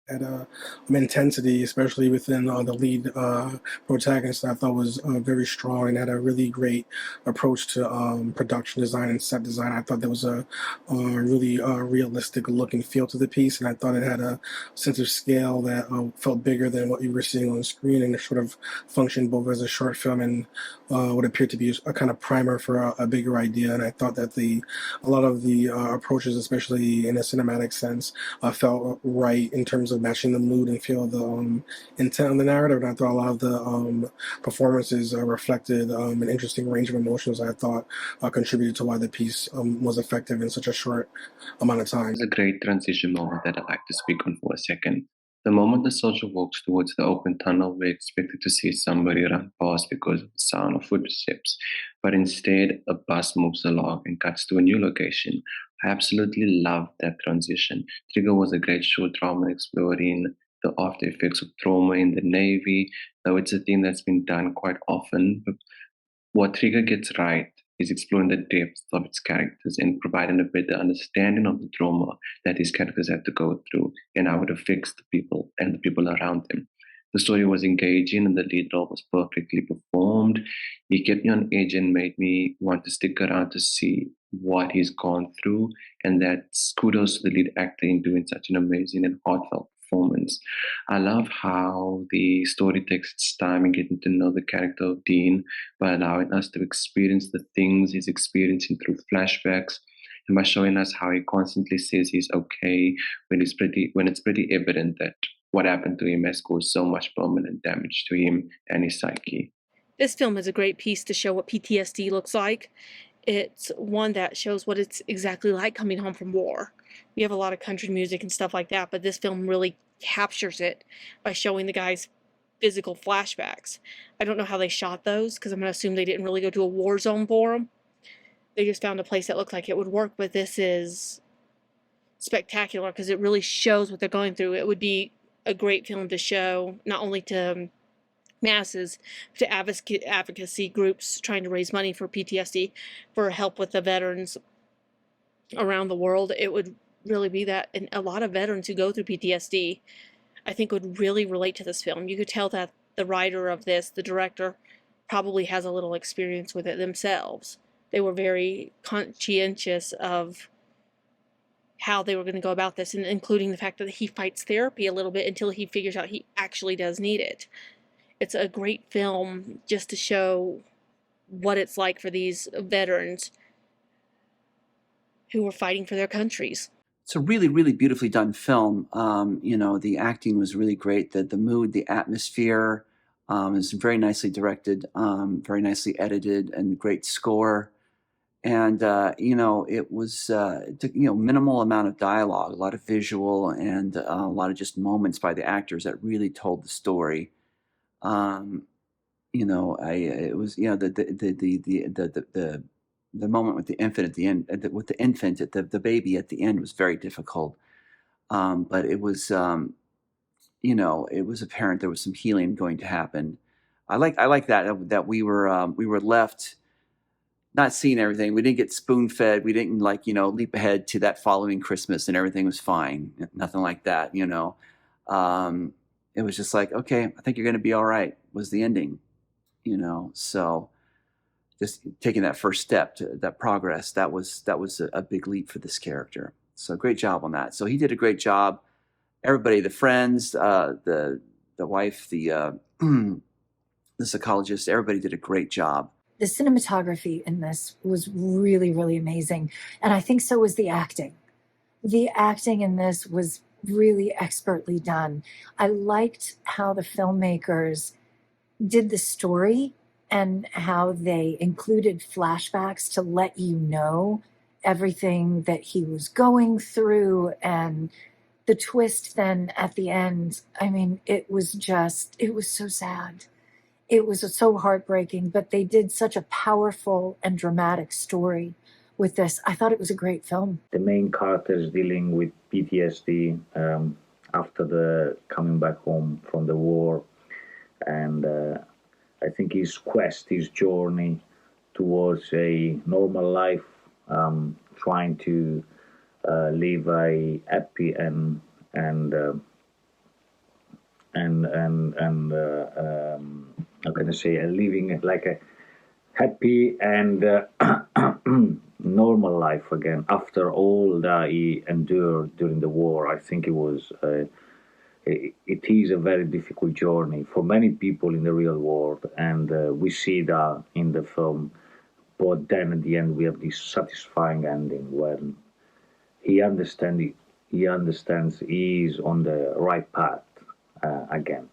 At intensity, especially within the lead protagonist, I thought was very strong and had a really great approach to production design and set design. I thought there was a really realistic look and feel to the piece, and I thought it had a sense of scale that felt bigger than what you were seeing on screen, and it sort of functioned both as a short film and what appeared to be a kind of primer for a bigger idea. And I thought that a lot of the approaches, especially in a cinematic sense, felt right in terms of matching the mood and feel of the intent of the narrative. And I thought a lot of the performances reflected an interesting range of emotions I thought contributed to why the piece was effective in such a short amount of time. It's a great transition moment that I'd like to speak on for a second. The moment the soldier walks towards the open tunnel, we're expected to see somebody run past because of the sound of footsteps. But instead, a bus moves along and cuts to a new location. I absolutely love that transition. Trigger was a great short drama exploring the after effects of trauma in the Navy, though it's a theme that's been done quite often. But what Trigger gets right is exploring the depths of its characters and providing a better understanding of the trauma that these characters had to go through and how it affects the people and the people around them. The story was engaging and the lead role was perfectly performed. He kept me on edge and made me want to stick around to see what he's gone through. And that's kudos to the lead actor in doing such an amazing and heartfelt performance. I love how the story takes its time in getting to know the character of Dean by allowing us to experience the things he's experiencing through flashbacks and by showing us how he constantly says he's okay when it's pretty evident that what happened to him has caused so much permanent damage to him and his psyche. This film is a great piece to show what PTSD looks like. It's one that shows what it's exactly like coming home from war. We have a lot of country music and stuff like that, but this film really captures it by showing the guy's physical flashbacks. I don't know how they shot those because I'm going to assume they didn't really go to a war zone for them. They just found a place that looked like it would work, but this is spectacular because it really shows what they're going through. It would be a great film to show not only to masses, to advocacy groups trying to raise money for PTSD, for help with the veterans around the world. It would really be that, and a lot of veterans who go through PTSD, I think, would really relate to this film. You could tell that the writer of this, the director, probably has a little experience with it themselves. They were very conscientious of how they were going to go about this, and including the fact that he fights therapy a little bit until he figures out he actually does need it. It's a great film just to show what it's like for these veterans who were fighting for their countries. It's a really, really beautifully done film. The acting was really great. The mood, the atmosphere is very nicely directed, very nicely edited, and great score. And it was it took minimal amount of dialogue, a lot of visual, and a lot of just moments by the actors that really told the story. Um, I it was the moment with the infant at the end, with the infant at the baby at the end was very difficult. But it was apparent there was some healing going to happen. I like that we were left not seeing everything. We didn't get spoon fed. We didn't leap ahead to that following Christmas and everything was fine. Nothing like that. It was just like, okay, I think you're going to be all right. Was the ending. So just taking that first step to that progress, that was a big leap for this character. So great job on that. So he did a great job. Everybody, the friends, the wife, the the psychologist, everybody did a great job. The cinematography in this was really, really amazing. And I think so was the acting. The acting in this was really expertly done. I liked how the filmmakers did the story and how they included flashbacks to let you know everything that he was going through, and the twist then at the end. I mean, it was so sad. It was so heartbreaking, but they did such a powerful and dramatic story with this. I thought it was a great film. The main character is dealing with PTSD after the coming back home from the war, and I think his quest, his journey towards a normal life, trying to live a happy and how can I say, living like a happy and normal life again after all that he endured during the war. I think it is a very difficult journey for many people in the real world, and we see that in the film. But then at the end, we have this satisfying ending when he understands he is on the right path again.